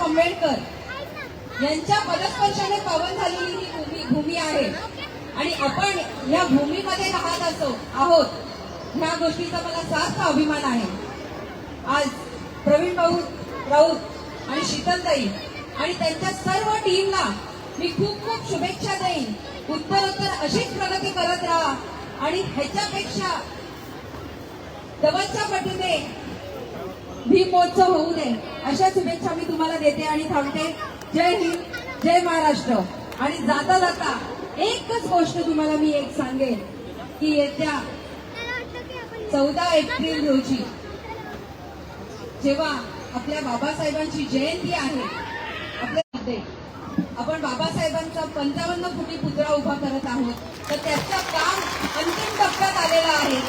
आंबेडकर यांच्या पदस्पर्शाने पावन झालेली ही भूमी आहे आणि आपण या भूमीमध्ये राहत आहोत ह्या गोष्टीचा मला जास्त अभिमान आहे। आज प्रवीण भाऊ राऊत आणि शीतलताई आणि त्यांच्या सर्व टीमला मी खूप खूप शुभेच्छा देईन। उत्तरोत्तर अशीच प्रगती करत राहा आणि ह्याच्यापेक्षा डबलच्या पटीने भीम महोत्सव होऊ दे अशा शुभेच्छा मी तुम्हाला देते आणि थांबते। जय हिंद, जय महाराष्ट्र। आणि जाता जाता एकच गोष्ट तुम्हाला मी एक सांगेन की येत्या 14 एप्रिल रोजी जेव्हा आपल्या बाबासाहेबांची जयंती आहे आपल्यामध्ये आपण बाबासाहेबांचा 55 फुटी पुतळा उभा करत आहोत, तर त्याचं काम अंतिम टप्प्यात आलेलं आहे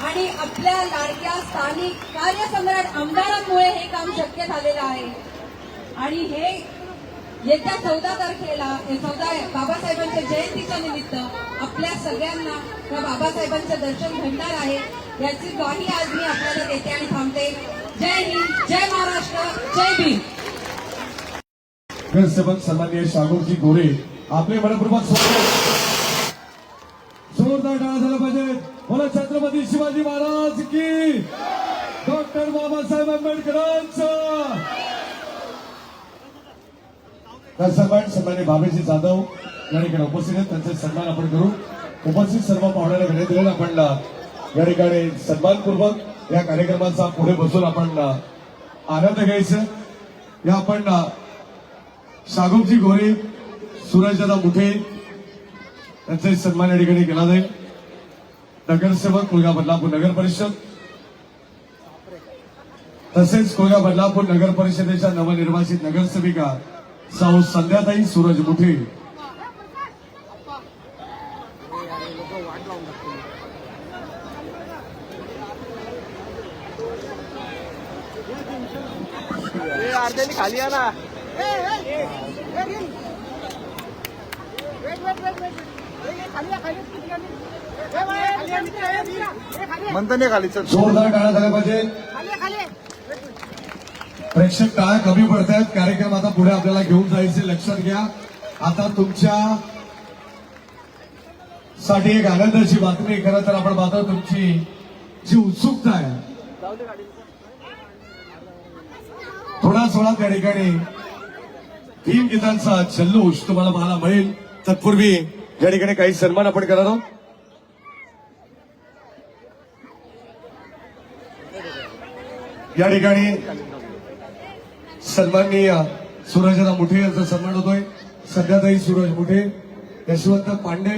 आणि आपल्या लाडक्या स्थानिक कार्यसम्राट आमदारांमुळे हे काम शक्य झालेलं आहे। आणि हे येत्या 14 तारखेला 14 बाबासाहेबांच्या जयंतीच्या निमित्त आपल्या सगळ्यांना त्या बाबासाहेबांचं दर्शन घडणार आहे याची ग्वाही आज मी आपल्याला देते आणि थांबते। जय हिंद, जय महाराष्ट्र, जय भीम। नगरसेवक सन्माननीय शागोजी गोरे आपले मनपूर्वक जोरदार टाळ्या झाला पाहिजे। बोला छत्रपती शिवाजी महाराज की, डॉक्टर बाबासाहेब आंबेडकरांचा सन्माननीय बाबेजी जाधव या ठिकाणी उपस्थित आहेत, त्यांचे सन्मान आपण करू। उपस्थित सर्व पाहुण्यांना विनंती करेन आपण या ठिकाणी सन्मानपूर्वक या कार्यक्रमाचा पुढे बसून आपण आनंद घ्यायचं। या आपण शागोजी गोरे, सूरजदादा मुठे यांचा सन्मान या ठिकाणी केला जाईल। नगरसेवक कोळगा बदलापूर नगर परिषद तसेच कोळगा बदलापूर नगर परिषदेच्या नवनिर्वाचित नगरसेविका सौ संध्याताई सूरज मुठे खाली आला म्हणता नाही खाली जोरदार टाळ्या झाल्या पाहिजे। प्रेक्षक टाळ्या कमी पडतायत, कार्यक्रम आता पुढे आपल्याला घेऊन जायचे, लक्षात घ्या। आता तुमच्या साठी एक आनंदाची बातमी, खरं तर आपण पाहतो तुमची जी उत्सुकता आहे थोडाच वेळात या ठिकाणी भीम गीतांचा जल्लोष तुम्हाला पाहायला मिळेल। तत्पूर्वी या ठिकाणी काही सन्मान आपण करणार आहोत। या ठिकाणी सन्माननीय सूरजदादा मुठे यांचा सन्मान होतोय। संध्याताई सूरज मुठे, यशवंत पांडे